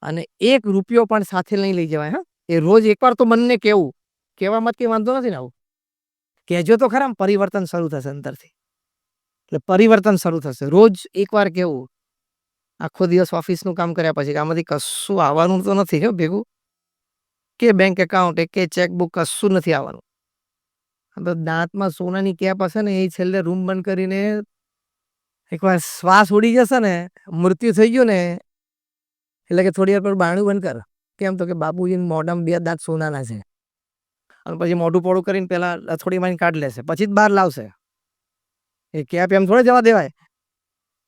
અને ₹1 પણ સાથે નહીં લઈ જવાય. હા, એ રોજ એકવાર તો મનને કહેવું. કહેવામાં જ કંઈ વાંધો નથી ને આવું. કહેજો તો ખરા, પરિવર્તન શરૂ થશે અંદરથી. એટલે પરિવર્તન શરૂ થશે. રોજ એકવાર કહેવું. આખો દિવસ ઓફિસનું કામ કર્યા પછી કે આમાંથી કશું આવવાનું તો નથી હો ભેગું. કે બેંક એકાઉન્ટ કે ચેકબુક કશું નથી આવવાનું. તો દાંતમાં સોનાની કેપ હશે ને એ છેલ્લે રૂમ બંધ કરીને એકવાર શ્વાસ ઉડી જશે ને, મૃત્યુ થઈ ગયું ને, એટલે કે થોડી વાર પર બારણું બંધ કર. કેમ તો કે બાપુજીના મોઢામાં 2 દાંત સોનાના છે. અને પછી મોઢું પોળું કરીને પેલા થોડી વાર કાઢી લેશે, પછી જ બહાર લાવશે. એ કેપ એમ થોડે જવા દેવાય.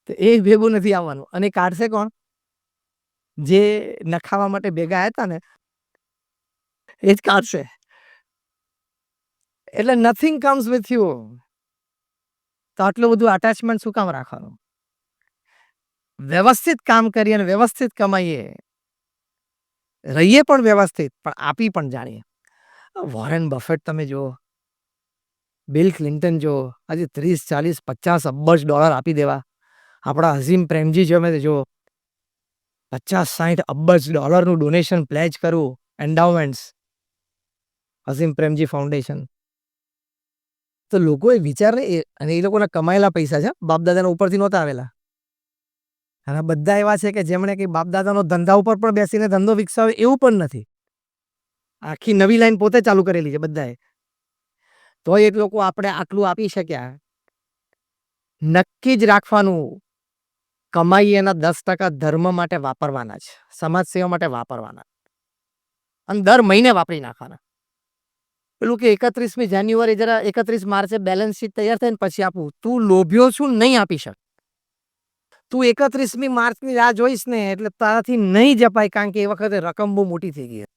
તો એ ભેગું નથી આવવાનું. અને કાઢશે કોણ? જે નખાવા માટે ભેગા આવ્યા હતા ને એ જ કાઢશે. એટલે નથિંગ કમ્સ વિથ યુ. તો આટલું બધું અટેચમેન્ટ શું કામ રાખવાનું? વ્યવસ્થિત કામ કરીએ અને વ્યવસ્થિત કમાઈએ. રહીએ પણ વ્યવસ્થિત, પણ આપી પણ જાણીએ. વોરેન બફેટ તમે જુઓ, બિલ ક્લિન્ટન જુઓ, આજે 30, 40, 50 અબજ ડોલર આપી દેવા. આપણા અઝીમ પ્રેમજી તમે જુઓ, 50-60 અબજ ડોલરનું ડોનેશન પ્લેજ કરવું, એન્ડાઉમેન્ટ્સ, અઝીમ પ્રેમજી ફાઉન્ડેશન. તો લોકોએ વિચાર નહીં, અને એ લોકોના કમાયેલા પૈસા છે, બાપદાદાના ઉપરથી નહોતા આવેલા. અને બધા એવા છે કે જેમણે કંઈ બાપદાદાનો ધંધા ઉપર પણ બેસીને ધંધો વિકસાવ્યો એવું પણ નથી. આખી નવી લાઈન પોતે ચાલુ કરેલી છે બધાએ. તોય એક લોકો આપણે આટલું આપી શક્યા. નક્કી જ રાખવાનું, કમાઈ એના 10% ધર્મ માટે વાપરવાના છે, સમાજ સેવા માટે વાપરવાના, અને દર મહિને વાપરી નાખવાના. પેલું કે 31મી જાન્યુઆરી જરા 31 માર્ચે બેલેન્સ શીટ તૈયાર થાય ને પછી આપું. તું લોભ્યો છું, નહીં આપી શક. તું 31મી માર્ચની રાહ જોઈશ ને એટલે તારાથી નહીં જપાય, કારણ કે એ વખતે રકમ બહુ મોટી થઈ ગઈ.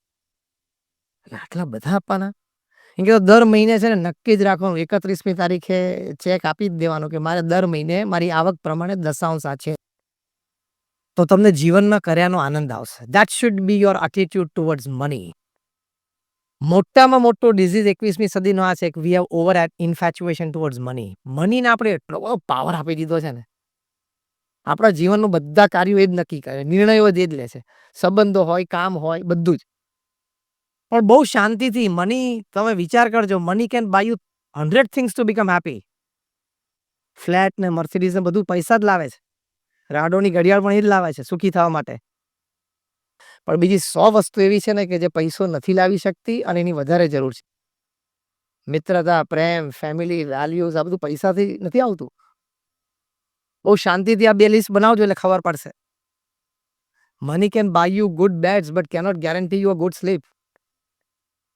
આટલા બધા આપવાના. એમ કે દર મહિને છે ને નક્કી જ રાખવાનું, 31મી તારીખે ચેક આપી જ દેવાનો કે મારે દર મહિને મારી આવક પ્રમાણે દશાંશ આ છે. તો તમને જીવનમાં કર્યાનો આનંદ આવશે. That should be your attitude towards money. મોટામાં મોટો ડિઝીઝ 21મી સદીનો આ છે કે we have over infatuation towards money. મનીને આપણે એટલો બધો પાવર આપી દીધો છે ને. આપણા જીવનનું બધા કાર્યો એ જ નક્કી કરે, નિર્ણયો જ એ જ લે છે. સંબંધો હોય, કામ હોય, બધું જ. પણ બહુ શાંતિથી મની, તમે વિચાર કરજો, money can by you 100 things to become happy. Flat ને મર્સિડીઝ ને બધું પૈસા જ લાવે છે. રાડોની ઘડિયાળ પણ એ જ લાવે છે સુખી થવા માટે. પણ બીજી 100 વસ્તુ એવી છે ને કે જે પૈસો નથી લાવી શકતી અને એની વધારે જરૂર છે. મિત્રતા, પ્રેમ, ફેમિલી, વેલ્યુઝ, આ બધું પૈસાથી નથી આવતું. બહુ શાંતિથી આ 2 લિસ્ટ બનાવજો એટલે ખબર પડશે. Money can by you good beds but cannot guarantee you a good slip.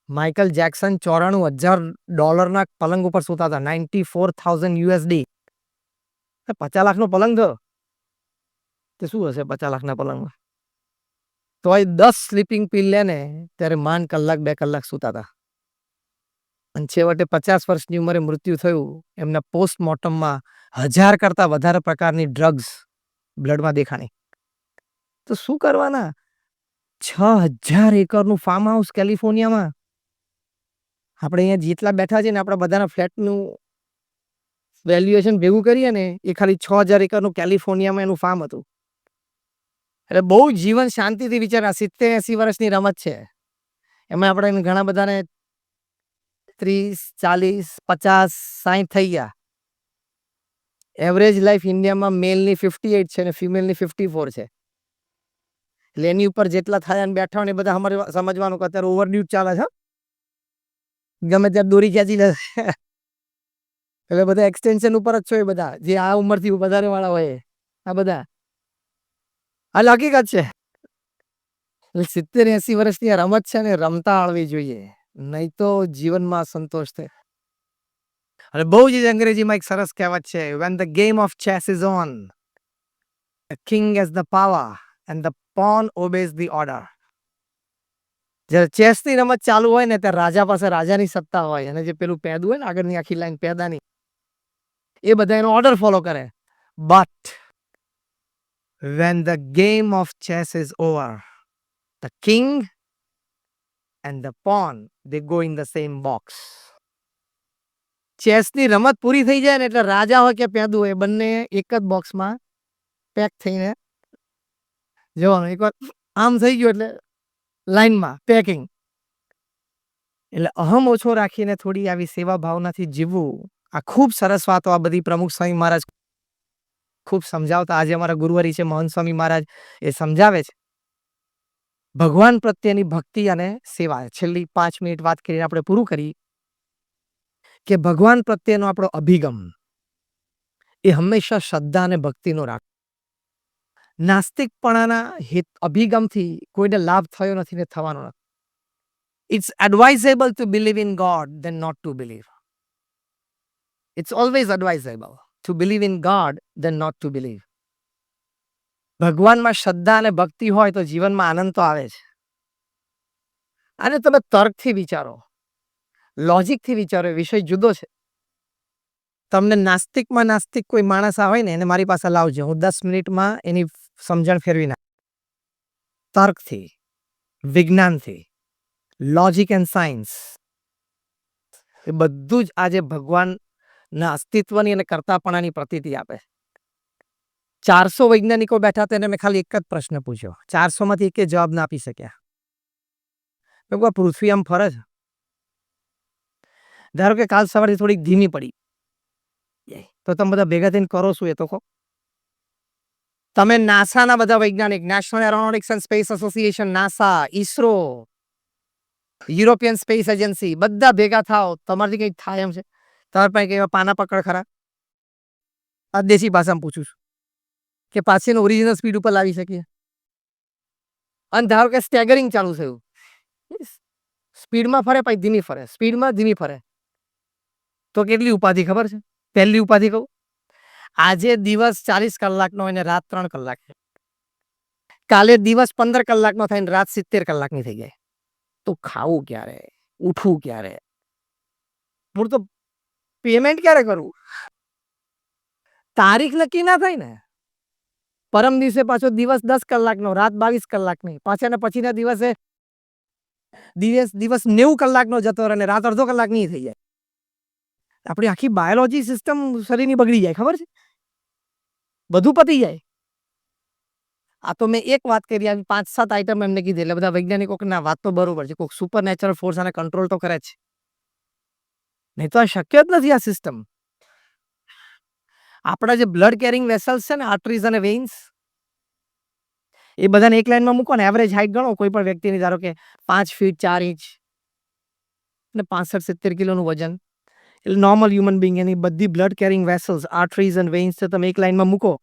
Michael Jackson $94,000 પલંગ ઉપર સૂતા હતા. $94,000. 50 લાખનો પલંગ થયો. તે શું હશે 50 લાખના પલંગમાં? તોય 10 સ્લીપિંગ પિલ લે ને ત્યારે માંડ કલાક 2 કલાક સૂતા હતા. અને છેવટે 50 વર્ષની ઉંમરે મૃત્યુ થયું. એમના પોસ્ટમોર્ટમમાં 1000 કરતાં વધારે પ્રકારની ડ્રગ્સ બ્લડમાં દેખાણી. તો શું કરવાના? 6000 એકરનું ફાર્મ હાઉસ કેલિફોર્નિયામાં. આપણે અહીંયા જેટલા બેઠા છે ને આપણા બધાના ફ્લેટનું વેલ્યુએશન ભેગું કરીએ ને એ ખાલી 6000 એકરનું કેલિફોર્નિયામાં એનું ફાર્મ હતું. એટલે બહુ જીવન શાંતિથી વિચારા. 70-80 વર્ષની રમત છે. એમાં આપણે ઘણા બધાને 30, 40, 50, 60 થઈ ગયા. એવરેજ લાઈફ ઇન્ડિયામાં મેલની 58 છે અને ફિમેલની 54 છે. એટલે એની ઉપર જેટલા થયા અને બેઠા હોય એ બધા અમારે સમજવાનું કે અત્યારે ઓવરડ્યુટ ચાલે છે. ગમે ત્યારે દોરી ખેંચી લે. એટલે બધા એક્સટેન્શન ઉપર જ છો એ બધા જે આ ઉંમરથી વધારે વાળા હોય આ બધા. આ હકીકત છે. 70-80 વર્ષની આ રમત છે ને રમતા આવડવી જોઈએ, નહીં તો જીવનમાં સંતોષ થાય. અને બહુ જ અંગ્રેજીમાં એક સરસ કહેવત છે, when the game of chess is on, the king has the power and the pawn obeys the order. જ્યારે ચેસની રમત ચાલુ હોય ને ત્યારે રાજા પાસે રાજાની સત્તા હોય અને જે પેલું પેદું હોય ને આગળની આખી લાઈન પેદાની એ બધા એનો ઓર્ડર ફોલો કરે. But when the game of chess is over, the king and the pawn they go in the same box. ચેસની રમત પૂરી થઈ જાય ને એટલે રાજા હોય કે પેદું હોય બંને એક જ બોક્સમાં પેક થઈને જવાનું. એકવાર આમ થઈ ગયું એટલે લાઈનમાં પેકિંગ. એટલે અહમ ઓછો રાખીને થોડી આવી સેવા ભાવનાથી જીવવું, આ ખૂબ સરસ વાતો આ બધી પ્રમુખ સ્વામી મહારાજ ખૂબ સમજાવતા. આજે અમારા ગુરુવરી છે મહંત સ્વામી મહારાજ, એ સમજાવે છે ભગવાન પ્રત્યેની ભક્તિ અને સેવા. છેલ્લી 5 મિનિટ વાત કરીને આપણે પૂરું કરી કે ભગવાન પ્રત્યેનો આપણો અભિગમ એ હંમેશા શ્રદ્ધા અને ભક્તિનો રાખ. નાસ્તિકપણાના અભિગમથી કોઈને લાભ થયો નથી ને થવાનો નથી. It's advisable to believe in God than not to believe. It's always advisable to believe in God than not to believe. ભગવાનમાં શ્રદ્ધા અને ભક્તિ હોય તો જીવનમાં આનંદ તો આવે છે. અને તમે તર્કથી વિચારો, લોજિકથી વિચારો, એ વિષય જુદો છે. તમને નાસ્તિકમાં નાસ્તિક કોઈ માણસ હોય ને એને મારી પાસે લાવજો, હું 10 મિનિટમાં એની સમજણ ફેરવી નાખ. તર્કથી, વિજ્ઞાનથી, લોજિક એન્ડ સાયન્સ, એ બધું જ આજે ભગવાનના અસ્તિત્વની અને કર્તાપણાની પ્રતીતિ આપે. 400 વૈજ્ઞાનિકો બેઠા તેને મેં ખાલી એક જ પ્રશ્ન પૂછ્યો, 400 માંથી એક જવાબ ના આપી શક્યા. પૃથ્વી આમ ફરે છે, ધારો કે કાલ સવારથી થોડીક ધીમી પડી, તો તમે બધા ભેગા થઈને કરો શું? એ તો કહો. તમે નાસાના બધા વૈજ્ઞાનિક, national aeronautics and space association, NASA, ISRO, European space agency, બધા ભેગા થાવ, તમારાથી કંઈક થાય એમ છે? તમારા પાસે કઈ પાના પકડ ખરા? આ દેશી ભાષામાં પૂછું છું કે પાછીનો ઓરિજિનલ સ્પીડ ઉપર લાવી શકીએ? અને ધારો કે સ્ટેગરિંગ ચાલુ થયું, સ્પીડમાં ફરે પછી ધીમી ફરે, સ્પીડમાં ધીમી ફરે, તો કેટલી ઉપાધિ ખબર છે? પહેલી ઉપાધિ કહું, આજે દિવસ 40 કલાકનો હોય ને રાત 3 કલાક, કાલે દિવસ 15 કલાકનો થાય ને રાત 70 કલાકની થઈ જાય, તો ખાવું ક્યારે? ઉઠવું ક્યારે? હું તો પેમેન્ટ ક્યારે કરવું? તારીખ નક્કી ના થાય ને. પરમ દિવસે પાછો દિવસ 10 કલાકનો, રાત 22 કલાકની, પાછાના પછીના દિવસે દિવસ 90 કલાકનો જતો રહે ને રાત અડધો કલાકની થઈ જાય. આપણી આખી બાયોલોજી સિસ્ટમ શરીરની બગડી જાય, ખબર છે? બધું પતી જાય. આ તો મેં એક વાત કરી, આવી 5-7 આઈટમ એમને કીધી, એટલે બધા વૈજ્ઞાનિકો કે ના વાત તો બરોબર છે, કોઈક સુપર નેચરલ ફોર્સ આને કંટ્રોલ તો કરે છે, નહીં તો આ શક્ય જ નથી આ સિસ્ટમ. આપણા જે બ્લડ કેરિંગ વેસલ્સ છે ને, આર્ટરીઝ અને વેઇન્સ, એ બધાને એક લાઈનમાં મૂકો ને, એવરેજ હાઈટ ગણો કોઈ પણ વ્યક્તિની, ધારો કે 5 ફીટ 4 ઇંચ ને 65-70 કિલોનું વજન, એટલે નોર્મલ હ્યુમન બિંગ, એની બધી બ્લડ કેરિંગ વેસલ્સ, આર્ટરીઝ અને વેઇન્સ તમે એક લાઈનમાં મૂકો,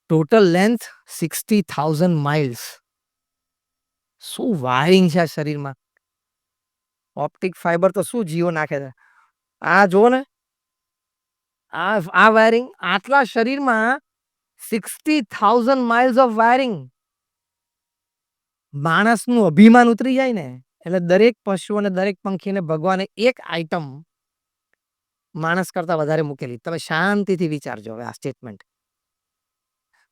ટોટલ લેન્થ 60,000 માઇલ્સ. શું વાયરિંગ છે આ શરીરમાં! ઓપ્ટિક ફાઈબર તો શું જીવો નાખે છે. આ જુઓ ને, આ વાયરિંગ, આટલા શરીરમાં 60,000 માઇલ્સ ઓફ વાયરિંગ. માણસનું અભિમાન ઉતરી જાય ને, એટલે દરેક પશુ અને દરેક પંખીને ભગવાને એક આઈટમ માણસ કરતા વધારે મૂકેલી. તમે શાંતિથી વિચારજો હવે આ સ્ટેટમેન્ટ.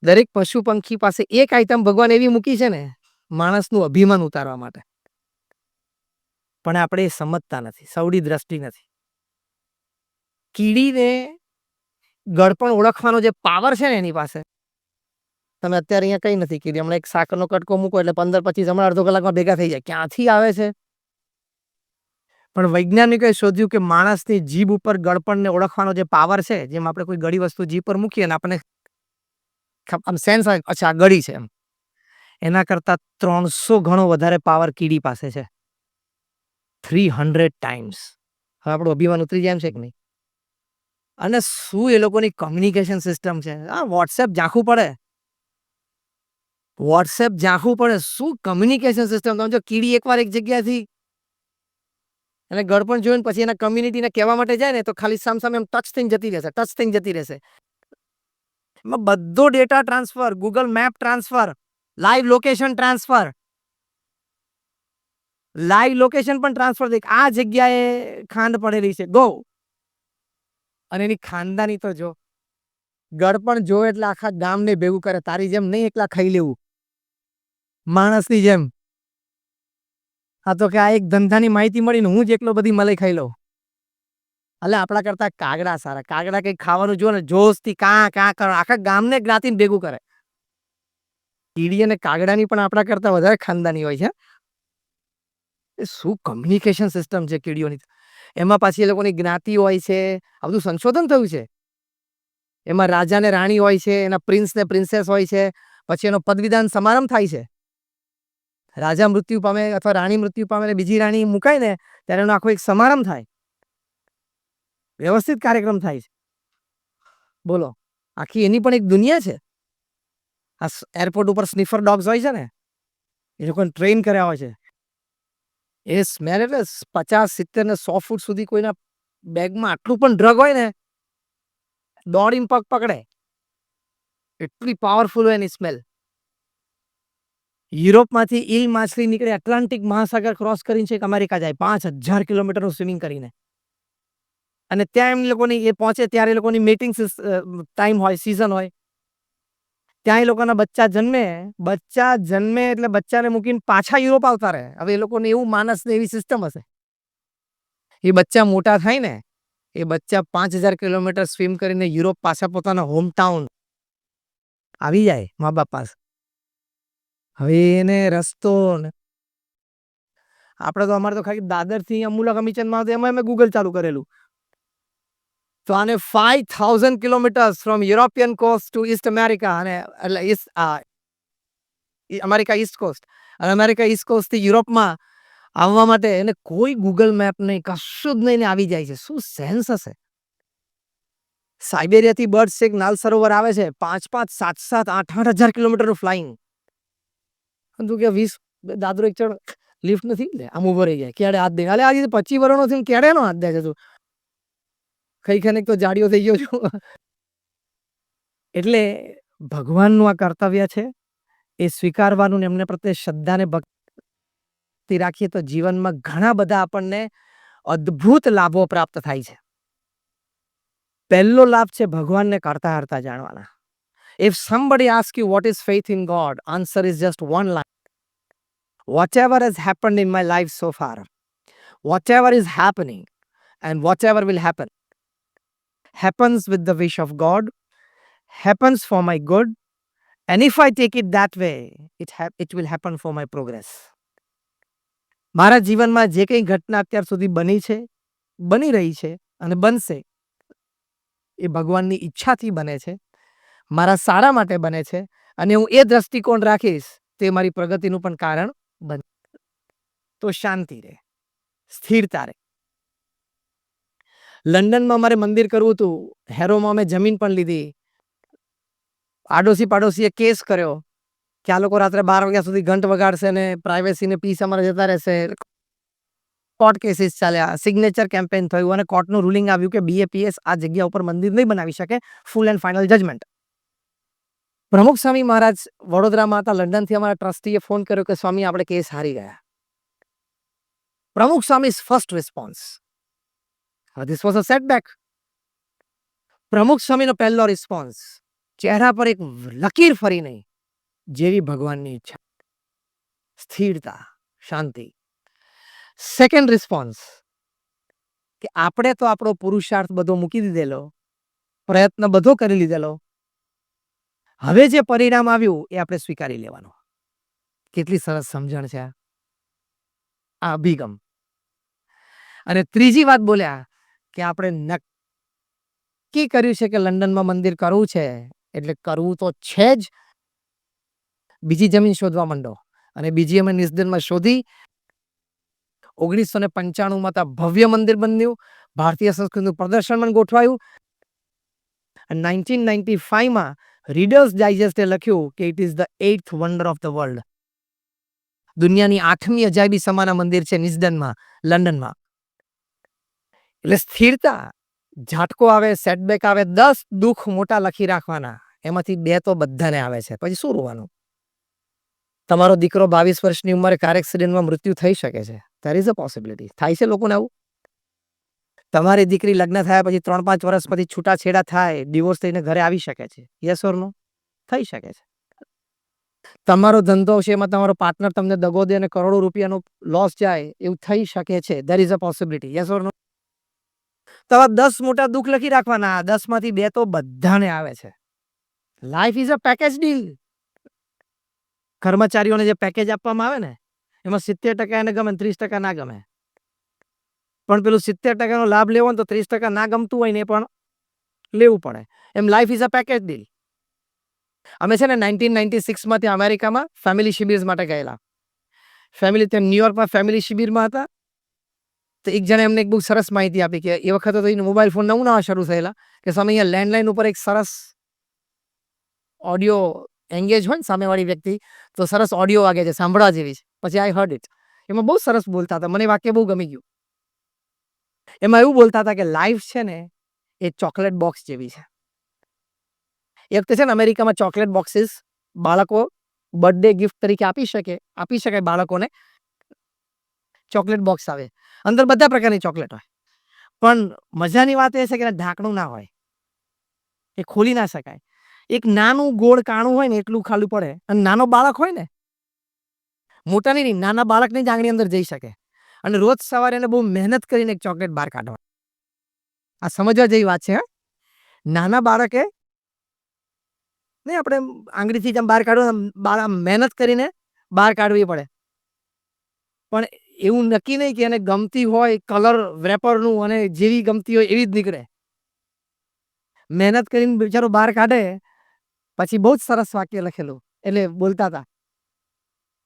દરેક પશુ પંખી પાસે એક આઈટમ ભગવાન એવી મૂકી છે ને માણસનું અભિમાન ઉતારવા માટે, પણ આપણે એ સમજતા નથી, સવડી દ્રષ્ટિ નથી. કીડીને ગળપણ ઓળખવાનો જે પાવર છે ને એની પાસે, તમે અત્યારે અહીંયા કઈ નથી કીડી, હમણાં એક સાકરનો કટકો મૂકો એટલે 15-25 હમણાં અડધો કલાકમાં ભેગા થઈ જાય. ક્યાંથી આવે છે? પણ વૈજ્ઞાનિકોએ શોધ્યું કે માણસની જીભ ઉપર ગળપણને ઓળખવાનો જે પાવર છે, જેમ આપણે કોઈ ગળી વસ્તુ જીભ પર મૂકીએ ને આપણને આમ સેન્સ આવે, અચ્છા આ ગળી છે એમ, એના કરતા 300 ગણો વધારે પાવર કીડી પાસે છે. 300 ટાઈમ્સ. હવે આપણું અભિમાન ઉતરી જાય એમ છે કે નહીં? અને શું એ લોકોની કોમ્યુનિકેશન સિસ્ટમ છે! આ વોટ્સએપ ઝાંખું પડે, વોટ્સએપ ઝાંખું પડે, શું કમ્યુનિકેશન સિસ્ટમ! તમે જો કીડી એકવાર એક જગ્યાથી અને ગળપણ જોઈને પછી એના કમ્યુનિટીને કહેવા માટે જાય ને, તો ખાલી સામસામે એમ ટચ થઈને જતી રહેશે, ટચ થઈને જતી રહેશે. એમાં બધો data transfer, Google map transfer, live location transfer, live location પણ ટ્રાન્સફર થઈ, આ જગ્યાએ ખાંડ પડેલી છે, ગો. અને એની ખાનદાની તો જો, ગળપણ જો એટલે આખા ગામને ભેગું કરે. તારી જેમ નહીં એકલા ખાઈ લેવું માણસની જેમ. આ તો કે આ એક ધંધાની માહિતી મળી ને હું જ એકલો બધી મલાઈ ખાઈ લઉં. એટલે આપણા કરતા કાગડા સારા. કાગડા કંઈક ખાવાનું જો ને જોશથી કાં કાં કરો, આખા ગામને જ્ઞાતિને ભેગું કરે. કીડી અને કાગડાની પણ આપણા કરતા વધારે ખાનદાની હોય છે. એ શું કમ્યુનિકેશન સિસ્ટમ છે કીડીઓની. એમાં પાછી એ લોકોની જ્ઞાતિ હોય છે. આ બધું સંશોધન થયું છે. એમાં રાજા ને રાણી હોય છે, એના પ્રિન્સ ને પ્રિન્સેસ હોય છે. પછી એનો પદવીદાન સમારંભ થાય છે. રાજા મૃત્યુ પામે અથવા રાણી મૃત્યુ પામે અને બીજી રાણી મુકાય ને ત્યારે એનો આખો એક સમારંભ થાય. વ્યવસ્થિત કાર્યક્રમ થાય છે. બોલો, આખી એની પણ એક દુનિયા છે. આ એરપોર્ટ ઉપર સ્નિફર ડોગ્સ હોય છે ને, એ લોકોને ટ્રેન કર્યા હોય છે. એ સ્મેલ એટલે 50, 70 ને 100 ફૂટ સુધી કોઈના બેગમાં આટલું પણ ડ્રગ હોય ને, દોડીને પગ પકડે. એટલી પાવરફુલ હોય એની સ્મેલ. યુરોપમાંથી ઈલ માછલી નીકળે, એટલાન્ટિક મહાસાગર ક્રોસ કરીને છેક અમેરિકા જાય 5000 કિલોમીટરનું સ્વિમિંગ કરીને. અને ત્યાં એમ લોકોની એ પહોંચે ત્યારે એ લોકોની મેટિંગ ટાઈમ હોય, સિઝન હોય. ત્યાં એ લોકોના બચ્ચા જન્મે એટલે બચ્ચાને મૂકીને પાછા યુરોપ આવતા રહે. હવે એ લોકોને એવું માનસ ને એવી સિસ્ટમ હશે. એ બચ્ચા મોટા થાય ને, એ બચ્ચા 5000 કિલોમીટર સ્વિમ કરીને યુરોપ પાછા પોતાના હોમ ટાઉન આવી જાય મા બાપ પાસે. હવે એને રસ્તો આપણે તો અમારે તો ખાલી દાદરથી અમૂલા કમિશનમાં આવતો એમાં મેં ગૂગલ ચાલુ કરેલું. તો આને 5000 kilometres from European coast to east America, અને એટલે અમેરિકા ઈસ્ટ કોસ્ટ, અને અમેરિકા ઈસ્ટ કોસ્ટથી યુરોપમાં આવવા માટે એને કોઈ ગૂગલ મેપ નહીં, કશું જ નહીં, આવી જાય છે. શું સેન્સ હશે? સાઇબેરિયાથી બર્ડ્સ એક નાલ સરોવર આવે છે, 5-5, 7-7, 8-8 હજાર કિલોમીટરનું ફ્લાઇંગ. તું કે 20 દાદરો એક ચડ લિફ્ટ નથી લે, આમ ઉભો રહી જાય, ક્યારે હાથ દે, અલે આજે 25 વર્ષનો થઈને ક્યારે નો હાથ દે છે તું? કઈ ખનેક તો જાડિયો થઈ ગયો છું. એટલે ભગવાનનું આ કર્તવ્ય છે, એ સ્વીકારવાનું, એમને પ્રત્યે શ્રદ્ધાને ભક્તિ રાખીએ તો જીવનમાં ઘણા બધા આપણને અદ્ભુત લાભો પ્રાપ્ત થાય છે. પહેલો લાભ છે ભગવાનને કરતા હરતા જાણવાના. If somebody asks you what is faith in God, answer is just one line. Whatever has happened in my life so far, whatever is happening, and whatever will happen, happens with the wish of God, happens for my good, and if I take it that way, it will happen for my progress. મારા જીવનમાં જે કંઈ ઘટના અત્યાર સુધી બની છે, બની રહી છે અને બનશે, એ ભગવાનની ઈચ્છાથી બને છે, મારા સારા માટે બને છે, અને હું એ દ્રષ્ટિકોણ રાખીશ તે મારી પ્રગતિનું પણ કારણ બને. તો શાંતિ રહે, સ્થિરતા રહે. લંડનમાં મારે મંદિર કરવું હતું, હેરોમાં અમે જમીન પણ લીધી. આડોશી પાડોશીએ કેસ કર્યો કે આ લોકો રાત્રે 12 વાગ્યા સુધી ઘંટ વગાડશે ને પ્રાઇવેસી ને પીસ અમારે જતા રહેશે. કોર્ટ કેસીસ ચાલ્યા, સિગ્નેચર કેમ્પેન થયું, અને કોર્ટનું રૂલિંગ આવ્યું કે BAPS આ જગ્યા ઉપર મંદિર નહીં બનાવી શકે. Full and final judgement. Pramukh Swami મહારાજ વડોદરામાં હતા, લંડનથી અમારા ટ્રસ્ટીએ ફોન કર્યો કે સ્વામી આપણે કેસ હારી ગયા. Pramukh Swami's first response, this was a setback. પ્રમુખ સ્વામીનો પહેલો રિસ્પોન્સ, ચહેરા પર એક લકીર ફરી નહીં, જેવી ભગવાનની ઈચ્છા, સ્થિરતા, શાંતિ. સેકન્ડ રિસ્પોન્સ કે આપણે તો આપણો પુરુષાર્થ બધો મૂકી દીધેલો, પ્રયત્ન બધો કરી લીધેલો, હવે જે પરિણામ આવ્યું એ આપણે સ્વીકારી લેવાનું. કેટલી સરસ સમજણ છે આ અભિગમ. અને ત્રીજી વાત બોલ્યા કે આપણે નક્કી કર્યું છે કે લંડનમાં મંદિર કરવું છે, એટલે કરવું તો છે જ. બીજી જમીન શોધવા માંડો, અને બીજી અમે નિસ્દનમાં શોધી. 1995માં તો ભવ્ય મંદિર બન્યું, ભારતીય સંસ્કૃતિનું પ્રદર્શન પણ ગોઠવાયું. 1995માં રીડર્સ ડાયજેસ્ટે લખ્યું કે it is the 8th wonder of the world. દુનિયાની 8મી અજાયબી સમાના મંદિર છે નિસ્દનમાં, લંડનમાં. એટલે સ્થિરતા, ઝાટકો આવે, સેટબેક આવે, 10 દુઃખ મોટા લખી રાખવાના, એમાંથી 2 તો બધાને આવે છે, પછી શું રોવાનું? તમારો દીકરો 22 વર્ષની ઉંમરે કાર એક્સિડન્ટમાં મૃત્યુ થઈ શકે છે. There is a possibility. થાય છે લોકોને આવું. તમારી દીકરી લગ્ન થયા પછી 3-5 વર્ષ પછી છૂટાછેડા થાય, ડિવોર્સ થઈને ઘરે આવી શકે છે. યસ ઓર નો? થઈ શકે છે. તમારો ધંધો છે, એમાં તમારો પાર્ટનર તમને દગો દે અને કરોડો રૂપિયાનો લોસ જાય, એવું થઈ શકે છે. There is a possibility. Yes or no? તો 10 મોટા દુઃખ લખી રાખવાના, 10માંથી 2 તો બધાને આવે છે. Life is a package deal. કર્મચારીઓને જે પેકેજ આપવામાં આવે ને એમાં 70% એને ગમે, 30% ના ગમે. પણ પેલું 70% લાભ લેવો ને તો 30% ના ગમતું હોય ને એ પણ લેવું પડે. એમ life is a package deal. અમે છે ને 1996 ત્યાં અમેરિકામાં ફેમિલી શિબિર માટે ગયેલા. ફેમિલી ત્યાં ન્યુયોર્કમાં ફેમિલી શિબિરમાં હતા. તો એક જણે એમને એક બહુ સરસ માહિતી આપી કે એ વખતે તો મોબાઈલ ફોન નવા શરૂ થયેલા કે સામે અહીંયા લેન્ડલાઇન ઉપર એક સરસ ઓડિયો એંગેજ હોય ને સામેવાળી વ્યક્તિ તો સરસ ઓડિયો વાગે છે, સાંભળવા જેવી છે. પછી આઈ હર્ડ ઇટ. એમાં બહુ સરસ બોલતા હતા, મને વાક્ય બહુ ગમી ગયું. એમાં એવું બોલતા હતા કે લાઈફ છે ને એ ચોકલેટ બોક્સ જેવી છે. એ વખતે છે ને અમેરિકામાં ચોકલેટ બોક્સીસ બાળકો બર્થડે ગિફ્ટ તરીકે આપી શકાય બાળકોને. ચોકલેટ બોક્સ આવે, અંદર બધા પ્રકારની ચોકલેટ હોય, પણ મજાની વાત એ છે કે ઢાંકણું ના હોય, એ ખોલી ના શકાય. એક નાનું ગોળ કાણું હોય ને એટલું ખાલી પડે અને નાનો બાળક હોય ને, મોટાની નહીં, નાના બાળકની જ આંગળી અંદર જઈ શકે અને રોજ સવારે એને બહુ મહેનત કરીને એક ચોકલેટ બહાર કાઢવા. આ સમજવા જેવી વાત છે. નાના બાળકે નહીં, આપણે આંગળીથી જેમ બહાર કાઢવું, મહેનત કરીને બહાર કાઢવી પડે. પણ એવું નક્કી નહીં કે એને ગમતી હોય કલર રેપરનું અને જેવી ગમતી હોય એવી જ નીકળે. મહેનત કરીને બિચારો બહાર કાઢે. પછી બહુ જ સરસ વાક્ય લખેલું, એટલે બોલતા હતા,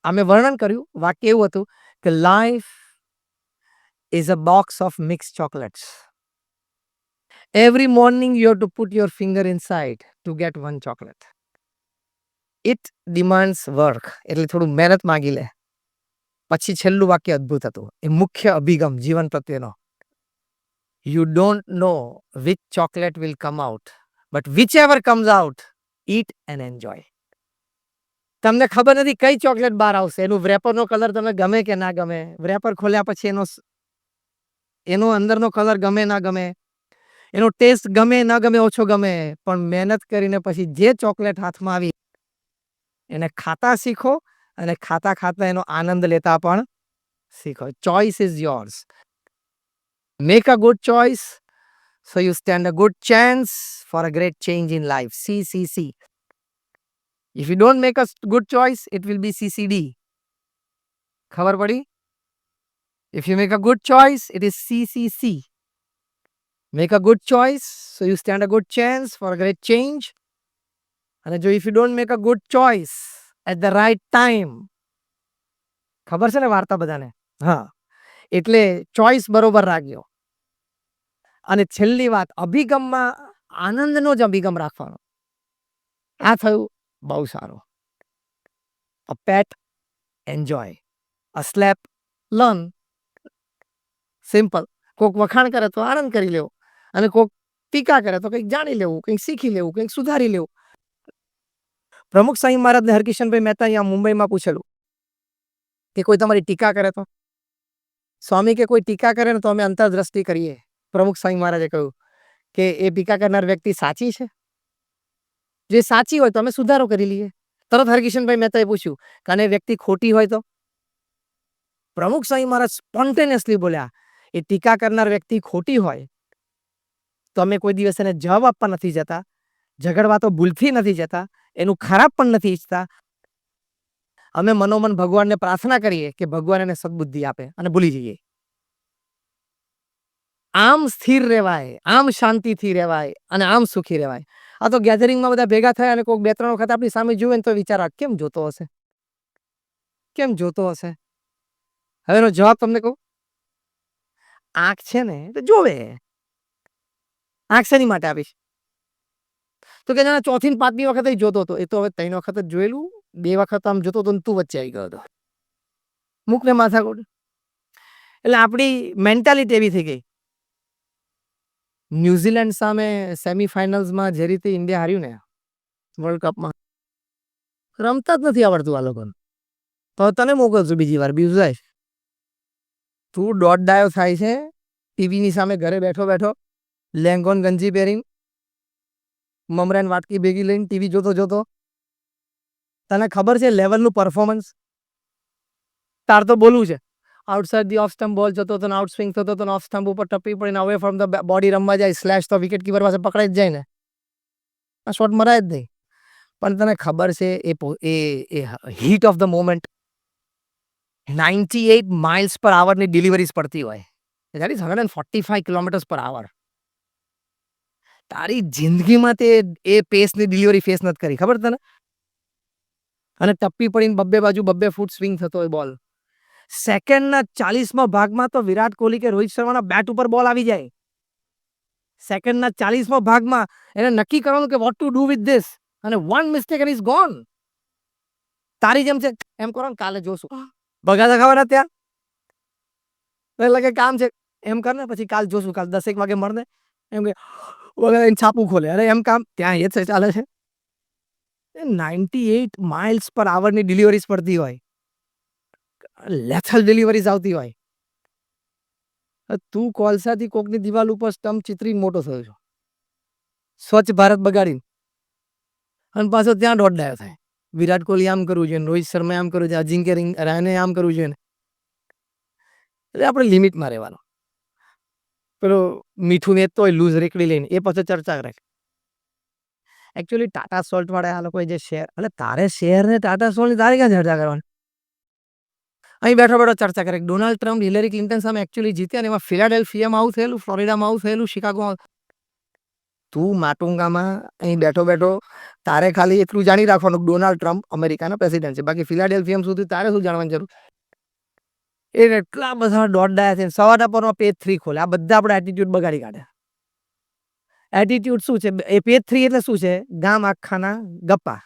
અમે વર્ણન કર્યું. વાક્ય એવું હતું કે life is a box of mix chocolates. Every morning you have to put your finger inside two get one chocolate. It demands work, એટલે થોડું મહેનત માંગી લે. પછી છેલ્લું વાક્ય અદ્ભુત હતું, એ મુખ્ય અભિગમ જીવન પ્રત્યેનો. You don't know which chocolate will come out, but whichever comes out, eat and enjoy. તમને ખબર નથી કઈ ચોકલેટ બહાર આવશે, એનું રેપરનો કલર તમે ગમે કે ના ગમે, રેપર ખોલ્યા પછી એનો અંદરનો કલર ગમે ના ગમે, એનો ટેસ્ટ ગમે ના ગમે, ઓછો ગમે, પણ મહેનત કરીને પછી જે ચોકલેટ હાથમાં આવી એને ખાતા શીખો અને ખાતા ખાતા એનો આનંદ લેતા પણ શીખો. Choice is yours. Make a good choice so you stand a good chance for a great change in life. CCC. If you don't make a good choice, it will be CCD. ખબર પડી? If you make a good choice, it is CCC. Make a good choice so you stand a good chance for a great change. અને જો if you don't make a good choice at the right time, ખબર છે ને વાર્તા બધાને? હા, એટલે choice બરોબર રાખજો. અને છેલ્લી વાત, અભિગમમાં આનંદનો જ અભિગમ રાખવાનો. આ થયું બહુ સારું. અ પેટ એન્જોય, અ સ્લેપ લર્ન. સિમ્પલ. કોઈક વખાણ કરે તો આનંદ કરી લેવો અને કોઈક ટીકા કરે તો કંઈક જાણી લેવું, કંઈક શીખી લેવું, કંઈક સુધારી લેવું. પ્રમુખ સ્વામી મહારાજને હરકિશનભાઈ મહેતા અહીંયા મુંબઈમાં પૂછેલું કે કોઈ તમારી ટીકા કરે તો? સ્વામી કે કોઈ ટીકા કરે ને તો અમે અંતરદ્રષ્ટિ કરીએ. પ્રમુખ સ્વામી મહારાજે કહ્યું કે એ ટીકા કરનાર વ્યક્તિ સાચી છે? જે સાચી હોય તો અમે સુધારો કરી લઈએ. તરત હરકિશનભાઈ મહેતાએ પૂછ્યું કે અને વ્યક્તિ ખોટી હોય તો? પ્રમુખ સ્વામી મહારાજ સ્પોન્ટેનિયસલી બોલ્યા, એ ટીકા કરનાર વ્યક્તિ ખોટી હોય તો અમે કોઈ દિવસ એને જવાબ આપવા નથી જતા, ઝઘડવા તો ભૂલથી નથી જતા, એનું ખરાબ પણ નથી ઈચ્છતા. અમે મનોમન ભગવાનને પ્રાર્થના કરીએ કે ભગવાન એને સદબુદ્ધિ આપે અને ભૂલી જઈએ. આમ સ્થિર રહેવાય, આમ શાંતિથી રહેવાય અને આમ સુખી રહેવાય. આ તો ગેધરિંગમાં બધા ભેગા થયા અને કોઈક 2-3 વખત આપણી સામે જુએ ને તો વિચાર કેમ જોતો હશે, કેમ જોતો હશે? હવે એનો જવાબ તમને કહું. આંખ છે ને તો જોવે. આંખ શેની માટે આપીશ? તો કે જાણે 4થી ને 5મી વખતે જોતો હતો. એ તો હવે 3 વખત જ જોયેલું, 2 વખત આમ જોતો હતો ને તું વચ્ચે આવી ગયો હતો. મૂકને માથાકૂટ. એટલે આપણી મેન્ટાલિટી એવી થઈ ગઈ. ન્યુઝીલેન્ડ સામે સેમીફાઇનલ્સમાં જે રીતે ઇન્ડિયા હાર્યું ને વર્લ્ડ કપમાં, રમતા જ નથી આવડતું આ લોકોને. તો તને મોકલશું બીજી વાર. બીજું જાય તું દોઢ ડાયો થાય છે ટીવીની સામે ઘરે બેઠો બેઠો, લેંગોન ગંજી પહેરીને, મમરાન વાટકી ભેગી લઈને ટીવી જોતો જોતો. તને ખબર છે લેવલનું પરફોર્મન્સ? તાર તો બોલવું છે આઉટસાઇડ ધી ઓફ સ્ટમ્પ બોલ જતો હતો, આઉટ સ્વિંગ થતો હતો, ઓફ સ્ટમ્પ ઉપર ટપ્પી પડીને અવે ફ્રોમ ધ બોડી રમવા જાય, સ્લેશ તો વિકેટ કીપર પાસે પકડાઈ જ જાય ને, આ શોટ મરાય જ નહીં. પણ તને ખબર છે એ heat of the moment 98 miles પર આવરની ડિલિવરીઝ પડતી હોય, દેટ ઇઝ 145 કિલોમીટર્સ પર આવર. તારી જિંદગીમાં તે એ પેસની ડિલિવરી ફેસ નથી કરી, ખબર તને? અને ટપ્પી પડીને બબ્બે બાજુ 2 ફૂટ સ્વિંગ થતો હોય બોલ. સેકન્ડના 40મા ભાગમાં તો વિરાટ કોહલી કે રોહિત શર્માના બેટ ઉપર બોલ આવી જાય. સેકન્ડના 40મા ભાગમાં એને નક્કી કરવાનું કે what to do with this, અને one mistake and is gone. તારી જેમ છે એમ કરો ને, કાલે જોશું ભગાતા ખાવાના ત્યાં એટલે કે કામ છે એમ કર ને, પછી કાલ જોશું, કાલ 10 વાગે મળને એમ કે છાપું ખોલે, અરે એમ કામ ત્યાં એ જ ચાલે છે. 98 માઇલ્સ પર આવરની ડિલિવરીઝ પડતી હોય, લેથલ ડિલિવરીઝ આવતી હોય. તું કોલસાથી કોકની દિવાલ ઉપર સ્ટમ્પ ચિત્રી મોટો થયો છો, સ્વચ્છ ભારત બગાડીને, અને પાછો ત્યાં દોડાયો થાય. વિરાટ કોહલી આમ કરવું જોઈએ, રોહિત શર્મા આમ કરવું જોઈએ, અજિંક્ય રહાણે આમ કરવું જોઈએ. એટલે આપણે લિમિટમાં રહેવાનું. પેલો મીઠું વેચતો હોય લૂઝ રેકડી લઈને, એ પછી ચર્ચા કરે. એકચ્યુઅલી ટાટા સોલ્ટ વાળા આ લોકોએ જે શેર, એટલે તારે શેર ને ટાટા સોલ્ટ તારે ક્યાં ચર્ચા કરવાની? અહીં બેઠો બેઠો ચર્ચા કરે. ડોનાલ્ડ ટ્રમ્પ હિલેરી ક્લિન્ટન સામે એકચ્યુઅલી જીત્યા ને એમાં ફિલાડેલ્ફિયામાં આવું થયેલું, ફ્લોરિડામાં આવું થયેલું, શિકાગોમાં. તું માટુંગામાં અહીં બેઠો બેઠો તારે ખાલી એટલું જાણી રાખવાનું ડોનાલ્ડ ટ્રમ્પ અમેરિકાના પ્રેસિડેન્ટ છે, બાકી ફિલાડેલ્ફિયા સુધી તારે શું જાણવાની જરૂર? એ એટલા બધા દોડાયા છે. સવારના પરમાં પેજ 3 ખોલે, આ બધા આપણે એટીટ્યુડ બગાડી કાઢે. એટીટ્યુડ શું છે? એ પેજ 3 એટલે શું છે? ગામ આખાના ગપ્પા.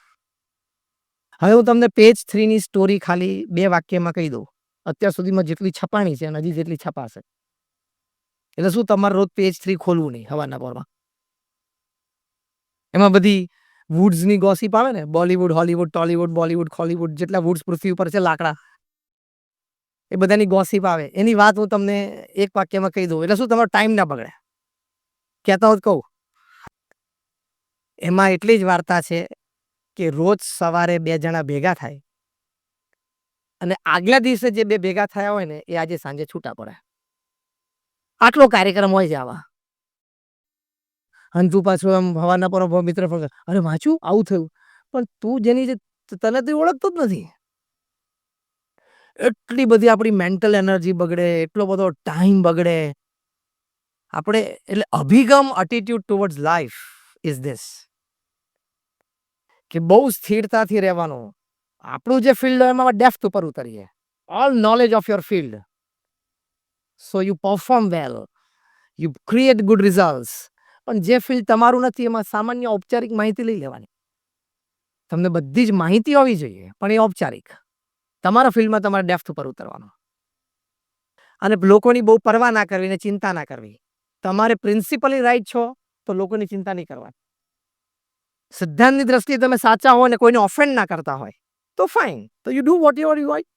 હવે હું તમને પેજ 3 ની સ્ટોરી ખાલી 2 વાક્યમાં કહી દઉં. અત્યાર સુધીમાં જેટલી છપાણી છે અને હજી જેટલી છપાશે. એટલે શું, તમારે રોજ પેજ 3 ખોલવું નહીં હવારના પરમાં. એમાં બધી વુડ્સની ગોસિપ આવે ને, બોલિવૂડ, હોલિવૂડ, ટોલિવૂડ, બોલિવૂડ, હોલિવૂડ, જેટલા વુડ્સ પૃથ્વી ઉપર છે લાકડા, એ બધાની ગોસિપ આવે. એની વાત હું તમને એક વાક્યમાં કહી દઉં, એટલે શું તમારો ટાઈમ ના બગડે. કહેતા હોત કહું. એમાં એટલી જ વાર્તા છે કે રોજ સવારે 2 જણા ભેગા થાય અને આગલા દિવસે જે 2 ભેગા થયા હોય ને, એ આજે સાંજે છૂટા પડે. આટલો કાર્યક્રમ હોય છે આવા. અને તું પાછું આમ હવાના પર મિત્ર અરે વાંચું આવું થયું, પણ તું જેની તને તો ઓળખતો જ નથી. એટલી બધી આપણી મેન્ટલ એનર્જી બગડે, એટલો બધો ટાઈમ બગડે. આપણે એટલે અભિગમ, attitude towards life is this, કે બહુ સ્થિરતાથી રહેવાનું. આપણું જે ફિલ્ડ હોય એમાં ડેપ્થ ઉપર ઉતરીએ. All knowledge of your field, so you perform well, you create good results. પણ જે ફિલ્ડ તમારું નથી એમાં સામાન્ય ઔપચારિક માહિતી લઈ લેવાની. તમને બધી જ માહિતી હોવી જોઈએ, પણ એ ઔપચારિક. તમારા ફિલ્ડમાં તમારે ડેપ્થ ઉપર ઉતરવાનું. અને લોકોની બહુ પરવા ના કરવી ને ચિંતા ના કરવી. તમારે પ્રિન્સિપલી રાઈટ છો તો લોકોની ચિંતા નહીં કરવાની. સિદ્ધાંતની દ્રષ્ટિએ તમે સાચા હો ને કોઈને ઓફેન્ડ ના કરતા હોય તો ફાઇન, તો you do whatever you want.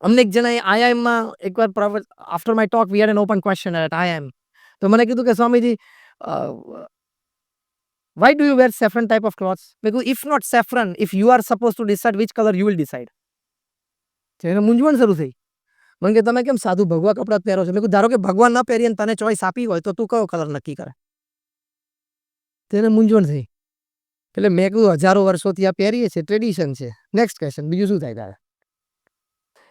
અમને એક જણાએ આઈઆઈએમમાં એકવાર after my talk we had an open question at IIM. તો મને કીધું કે Swamiji, why do you wear saffron type of clothes? Because if not saffron, if you are supposed to decide which color you will decide. એને મૂંઝવણ શરૂ થઈ. મને કે તમે કેમ સાધુ ભગવા કપડાં પહેરો છો? મેં કીધું ધારો કે ભગવાન ના પહેરીએ તને ચોઈસ આપી હોય તો તું કયો કલર નક્કી કરે? તેને મૂંઝવણ થઈ. એટલે મેં કીધું હજારો વર્ષોથી આ પહેરીએ છે, ટ્રેડિશન છે. નેક્સ્ટ ક્વેશ્ચન, બીજું શું થાય તારે?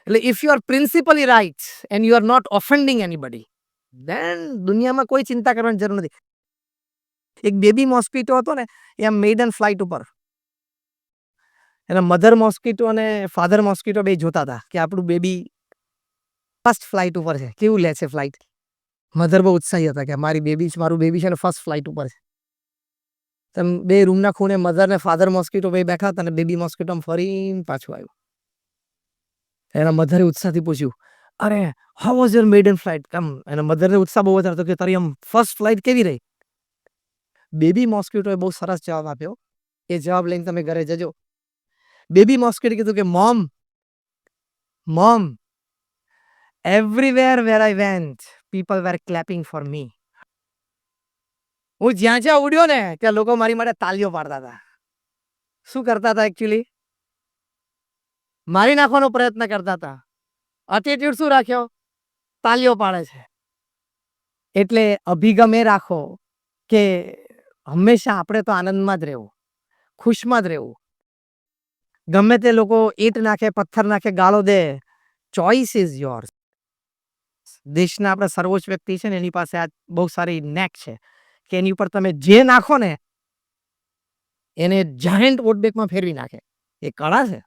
એટલે if you are principally right and you are not offending anybody, then દુનિયામાં કોઈ ચિંતા કરવાની જરૂર નથી. એક બેબી મોસ્કીટો હતો ને, એ મેઇડન ફ્લાઇટ ઉપર એના મધર મોસ્કીટો અને ફાધર મોસ્કીટો બે જોતા હતા કે આપણું બેબી ફર્સ્ટ ફ્લાઇટ ઉપર છે, કેવું લે છે ફ્લાઇટ. મધર બહુ ઉત્સાહી હતા કે મારું બેબી છે ને ફર્સ્ટ ફ્લાઇટ ઉપર છે. તેમ બે રૂમના ખૂણે મધર ને ફાધર મોસ્કીટો બે બેઠા હતા અને બેબી મોસ્કીટો ફરીને પાછું આવ્યું. એના મધરે ઉત્સાહથી પૂછ્યું, અરે હાઉ વોઝ યોર મેઇડન ફ્લાઇટ? કેમ? એના મધરને ઉત્સાહ બહુ વધારતો કે તારી આમ ફર્સ્ટ ફ્લાઇટ કેવી રહી? બેબી મોસ્કીટોએ બહુ સરસ જવાબ આપ્યો. એ જવાબ લઈને તમે ઘરે જજો. બેબી મોસ્કીટો કીધું કે mom, everywhere where I went, people were clapping for me. હું જ્યાં જ્યાં ઉડ્યો ને ત્યાં લોકો મારી માટે તાલીઓ પાડતા હતા. શું કરતા હતા? એકચ્યુઅલી મારી નાખવાનો પ્રયત્ન કરતા હતા. એટીટ્યુડ શું રાખ્યો? તાલીઓ પાડે છે. એટલે અભિગમ એ રાખો કે હંમેશા આપણે તો આનંદમાં જ રહેવું. ખુશમાં જ રહેવું. ગમે તે લોકો ઈંટ નાખે, પથ્થર નાખે, ગાળો દે, ચોઇસ ઇઝ યોર્સ. દેશના આપણા સર્વોચ્ચ વ્યક્તિ છે ને એની પાસે આ બહુ સારી નેક છે કે એની ઉપર તમે જે નાખો ને એને જાયન્ટ વોટ બેગમાં ફેરવી નાખે. એ કળા છે,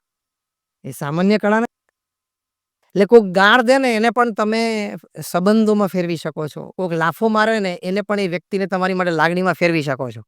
એ સામાન્ય કળા નથી. એટલે કોઈક ગાળ દે ને એને પણ તમે સંબંધોમાં ફેરવી શકો છો. કોઈક લાફો મારે ને એને પણ એ વ્યક્તિને તમારી માટે લાગણીમાં ફેરવી શકો છો.